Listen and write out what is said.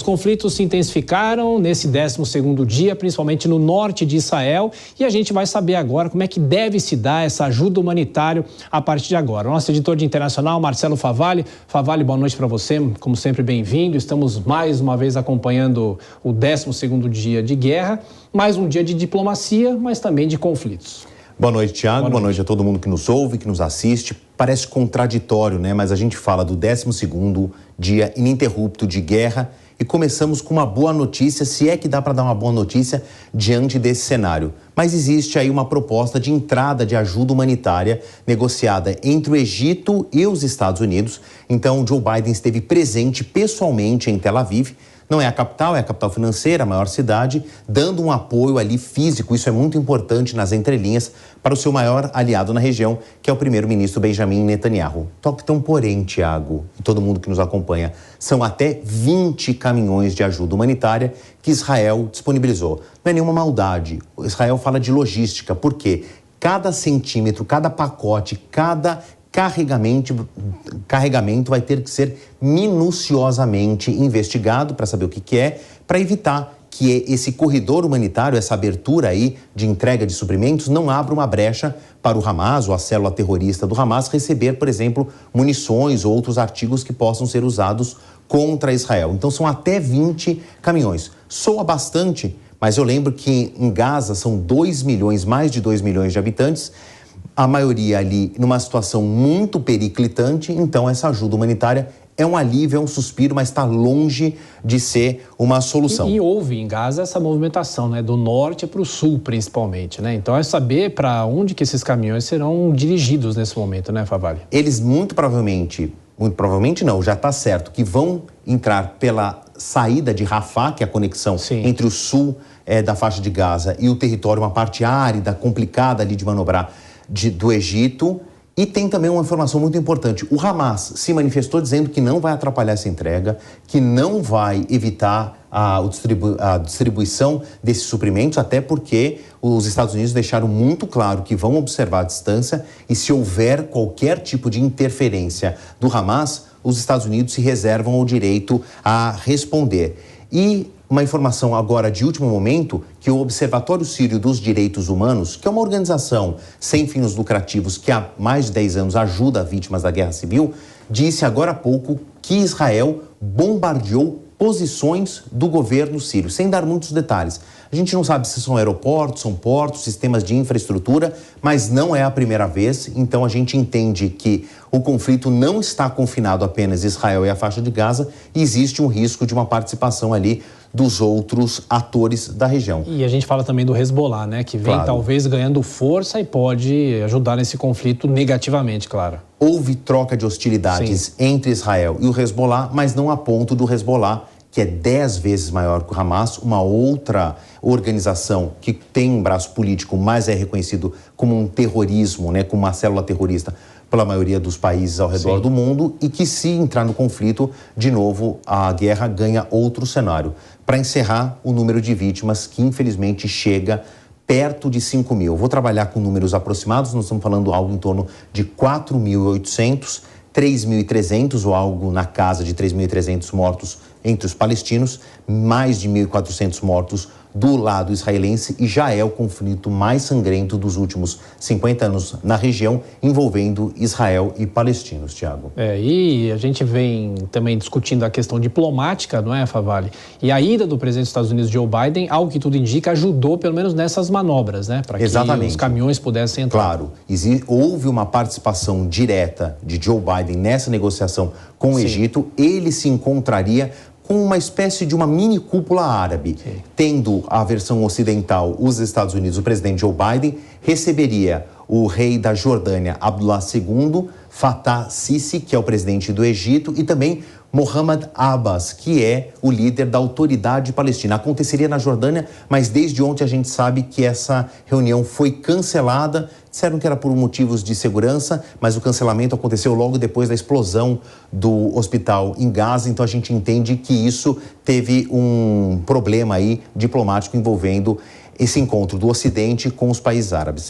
Os conflitos se intensificaram nesse 12º dia, principalmente no norte de Israel, e a gente vai saber agora como é que deve se dar essa ajuda humanitária a partir de agora. Nosso editor de internacional, Marcelo Favalli. Favalli, boa noite para você, como sempre, bem-vindo. Estamos mais uma vez acompanhando o 12º dia de guerra, mais um dia de diplomacia, mas também de conflitos. Boa noite, Thiago. Boa noite a todo mundo que nos ouve, que nos assiste. Parece contraditório, né? Mas a gente fala do 12º dia ininterrupto de guerra e começamos com uma boa notícia, se é que dá para dar uma boa notícia diante desse cenário. Mas existe aí uma proposta de entrada de ajuda humanitária negociada entre o Egito e os Estados Unidos. Então, Joe Biden esteve presente pessoalmente em Tel Aviv. Não é a capital financeira, a maior cidade, dando um apoio ali físico, isso é muito importante nas entrelinhas, para o seu maior aliado na região, que é o primeiro-ministro Benjamin Netanyahu. Então, porém, Thiago, e todo mundo que nos acompanha, são até 20 caminhões de ajuda humanitária que Israel disponibilizou. Não é nenhuma maldade, Israel fala de logística, porque cada centímetro, cada pacote, cada carregamento vai ter que ser minuciosamente investigado para saber o que é, para evitar que esse corredor humanitário, essa abertura aí de entrega de suprimentos, não abra uma brecha para o Hamas, ou a célula terrorista do Hamas, receber, por exemplo, munições ou outros artigos que possam ser usados contra Israel. Então são até 20 caminhões. Soa bastante, mas eu lembro que em Gaza são 2 milhões, mais de 2 milhões de habitantes, a maioria ali numa situação muito periclitante, então essa ajuda humanitária é um alívio, é um suspiro, mas está longe de ser uma solução. E houve em Gaza essa movimentação, né, do norte para o sul principalmente, né? Então é saber para onde que esses caminhões serão dirigidos nesse momento, né, Favalli? Eles muito provavelmente não, já está certo, que vão entrar pela saída de Rafah, que é a conexão entre o sul da faixa de Gaza e o território, uma parte árida, complicada ali de manobrar, do Egito. E tem também uma informação muito importante. O Hamas se manifestou dizendo que não vai atrapalhar essa entrega, que não vai evitar a distribuição desses suprimentos, até porque os Estados Unidos deixaram muito claro que vão observar a distância e se houver qualquer tipo de interferência do Hamas, os Estados Unidos se reservam o direito a responder. E uma informação agora de último momento, que o Observatório Sírio dos Direitos Humanos, que é uma organização sem fins lucrativos que há mais de 10 anos ajuda vítimas da guerra civil, disse agora há pouco que Israel bombardeou posições do governo sírio, sem dar muitos detalhes. A gente não sabe se são aeroportos, são portos, sistemas de infraestrutura, mas não é a primeira vez, então a gente entende que o conflito não está confinado apenas a Israel e a faixa de Gaza, e existe um risco de uma participação ali dos outros atores da região. E a gente fala também do Hezbollah, né, que vem talvez ganhando força e pode ajudar nesse conflito negativamente, claro. Houve troca de hostilidades entre Israel e o Hezbollah, mas não a ponto do Hezbollah, que é 10 vezes maior que o Hamas, uma outra organização que tem um braço político, mas é reconhecido como um terrorismo, né, como uma célula terrorista pela maioria dos países ao redor do mundo, e que, se entrar no conflito, de novo, a guerra ganha outro cenário. Para encerrar, o número de vítimas que, infelizmente, chega perto de 5 mil. Vou trabalhar com números aproximados, nós estamos falando algo em torno de 4.800, 3.300 ou algo na casa de 3.300 mortos entre os palestinos, mais de 1.400 mortos do lado israelense, e já é o conflito mais sangrento dos últimos 50 anos na região, envolvendo Israel e palestinos, Thiago. E a gente vem também discutindo a questão diplomática, não é, Favalli? E a ida do presidente dos Estados Unidos, Joe Biden, ao que tudo indica, ajudou pelo menos nessas manobras, né? Para que os caminhões pudessem entrar. Claro, houve uma participação direta de Joe Biden nessa negociação com o Egito. Ele se encontraria com uma espécie de uma mini cúpula árabe. Tendo a versão ocidental, os Estados Unidos, o presidente Joe Biden receberia o rei da Jordânia, Abdullah II, Fattah Sisi, que é o presidente do Egito, e também Mohamed Abbas, que é o líder da Autoridade Palestina. Aconteceria na Jordânia, mas desde ontem a gente sabe que essa reunião foi cancelada. Disseram que era por motivos de segurança, mas o cancelamento aconteceu logo depois da explosão do hospital em Gaza, então a gente entende que isso teve um problema aí diplomático envolvendo esse encontro do Ocidente com os países árabes.